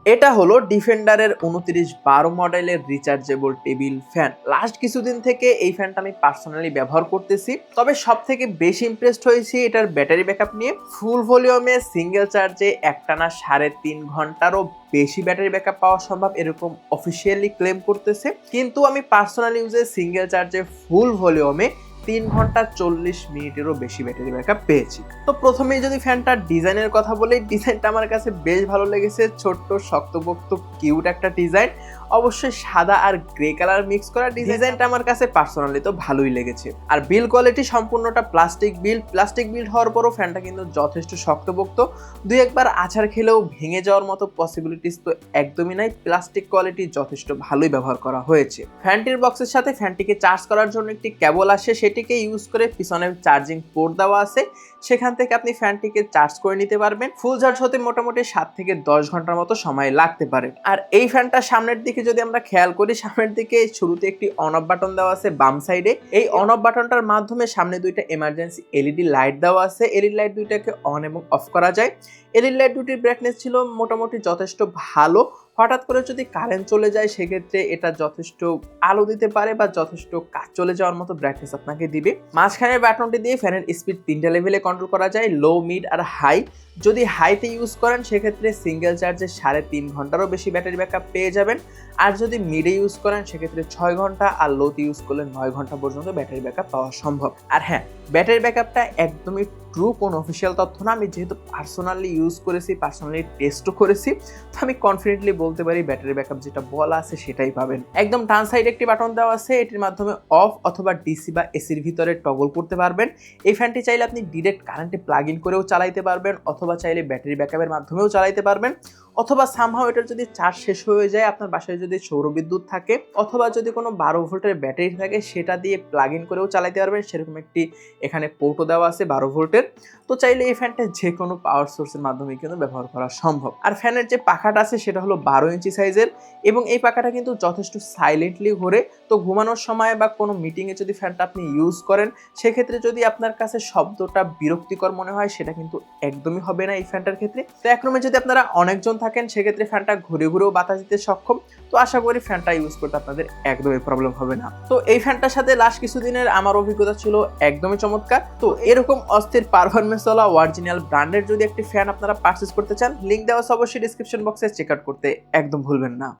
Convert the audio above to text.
এটা হলো ডিফেন্ডারের 2912 মডেলের রিচার্জেবল টেবিল ফ্যান। লাস্ট কিছুদিন থেকে এই ফ্যানটা আমি পার্সোনালি ব্যবহার করতেছি, তবে সব থেকে বেশি ইমপ্রেসড হয়েছি এটার ব্যাটারি ব্যাকআপ নিয়ে। ফুল ভলিউমে সিঙ্গেল চার্জে একটানা 3.5 ঘন্টারও বেশি ব্যাটারি ব্যাকআপ পাওয়া সম্ভব এরকম অফিসিয়ালি ক্লেম করতেছে, কিন্তু আমি পার্সোনাল ইউজে সিঙ্গেল চার্জে ফুল ভলিউমে 3 ঘন্টা 40 মিনিটেরও বেশি ব্যাটারি ব্যাকআপ পেয়েছি। তো প্রথমেই যদি ফ্যানটার ডিজাইনের কথা বলি, ডিজাইনটা আমার কাছে বেশ ভালো লেগেছে। ছোট্ট শক্তপোক্ত কিউট একটা ডিজাইন, অবশ্যই সাদা আর গ্রে কালার মিক্স করা ডিজাইনটা আমার কাছে পার্সোনালি তো ভালোই লেগেছে। আর বিল কোয়ালিটি সম্পূর্ণটা প্লাস্টিক বিল্ড হওয়ার পরও ফ্যানটা কিন্তু যথেষ্ট শক্তপোক্ত। দুই একবার আছাড় খেলেও ভেঙে যাওয়ার মতো পসিবিলিটিস তো একদমই নাই। প্লাস্টিক কোয়ালিটি যথেষ্ট ভালোই ব্যবহার করা হয়েছে। ফ্যানটির বক্সের সাথে ফ্যানটিকে চার্জ করার জন্য একটি কেবল আসে, সেটিকে ইউজ করে পিছনে চার্জিং পোর্ট দেওয়া আছে, সেখান থেকে আপনি ফ্যানটিকে চার্জ করে নিতে পারবেন। ফুল চার্জ হতে মোটামুটি 7 থেকে 10 ঘন্টার মতো সময় লাগতে পারে। আর এই ফ্যানটা সামনের দিকে যদি আমরা খেয়াল করি, সামনের দিকে শুরুতে একটি অন অফ বাটন দেওয়া আছে বাম সাইডে। এই অন অফ বাটনটার মাধ্যমে সামনে দুইটা এমার্জেন্সি এলইডি লাইট দেওয়া আছে। এলইডি লাইট দুইটাকে অন এবং অফ করা যায়। এলইডি লাইট দুটির ব্রাইটনেস ছিল মোটামুটি যথেষ্ট ভালো। হঠাৎ করে যদি কারেন্ট চলে যায় সেক্ষেত্রে এটা যথেষ্ট আলো দিতে পারে বা যথেষ্ট কাজ চলে যাওয়ার মতো ব্রাইটনেস আপনাকে দিবে। মাঝখানের বাটনটি দিয়ে ফ্যানের স্পিড 3টা লেভেলে কন্ট্রোল করা যায়, লো, মিড আর হাই। যদি হাইতে ইউজ করেন সেক্ষেত্রে সিঙ্গেল চার্জে 3.5 ঘন্টারও বেশি ব্যাটারি ব্যাকআপ পেয়ে যাবেন। আর যদি মিডে ইউজ করেন সেক্ষেত্রে 6 ঘন্টা, আর লোতে ইউজ করলে 9 ঘন্টা পর্যন্ত ব্যাটারি ব্যাকআপ পাওয়া সম্ভব। আর হ্যাঁ, ব্যাটারি ব্যাকআপটা একদমই ট্রু, কোনো অফিসিয়াল তথ্য না। আমি যেহেতু পার্সোনালি ইউজ করেছি, পার্সোনালি টেস্টও করেছি, তো আমি কনফিডেন্টলি বলতে পারি ব্যাটারি ব্যাকআপ যেটা বলা আছে সেটাই পাবেন। একদম ডান সাইডে একটি বাটন দেওয়া আছে, এটির মাধ্যমে অফ অথবা ডিসি বা এসির ভিতরে টগল করতে পারবেন। এই ফ্যানটি চাইলে আপনি ডিরেক্ট কারেন্টে প্লাগ ইন করেও চালাইতে পারবেন, অথবা চাইলে ব্যাটারি ব্যাকআপের মাধ্যমেও চালাইতে পারবেন, অথবা সামহাও এটার যদি চার্জ শেষ হয়ে যায়, আপনার বাসায় যদি সৌরবিদ্যুৎ থাকে অথবা যদি কোনো 12 ভোল্টের ব্যাটারি থাকে সেটা দিয়ে প্লাগ ইন করেও চালাতে পারবেন। সেরকম একটি এখানে পোর্টও দেওয়া আছে 12 ভোল্টের। তো চাইলে এই ফ্যানটা যে কোনো পাওয়ার সোর্সের মাধ্যমে কিন্তু ব্যবহার করা সম্ভব। আর ফ্যানের যে পাখাটা আছে সেটা হলো 12 ইঞ্চি সাইজের, এবং এই পাখাটা কিন্তু যথেষ্ট সাইলেন্টলি ঘোরে। তো ঘুমানোর সময় বা কোনো মিটিংয়ে যদি ফ্যানটা আপনি ইউজ করেন সেক্ষেত্রে যদি আপনার কাছে শব্দটা বিরক্তিকর মনে হয় সেটা কিন্তু একদমই হবে না এই ফ্যানটার ক্ষেত্রে। তো এক রুমে যদি আপনারা অনেকজন থাকেন সেক্ষেত্রে ফ্যানটা ঘুরে ঘুরেও বাতাস দিতে সক্ষম। তো আশা করি ফ্যানটা ইউজ করতে আপনাদের একদমই প্রবলেম হবে না। তো এই ফ্যানটার সাথে লাস্ট কিছুদিনের আমার অভিজ্ঞতা ছিল একদমই চমৎকার। তো এরকম অস্থির পারফরমেন্স ওয়ালা অরিজিনাল ব্র্যান্ডের যদি একটি ফ্যান আপনারা পারচেজ করতে চান, লিংক দেওয়া আছে অবশ্যই ডিসক্রিপশন বক্সে, চেক আউট করতে একদম ভুলবেন না।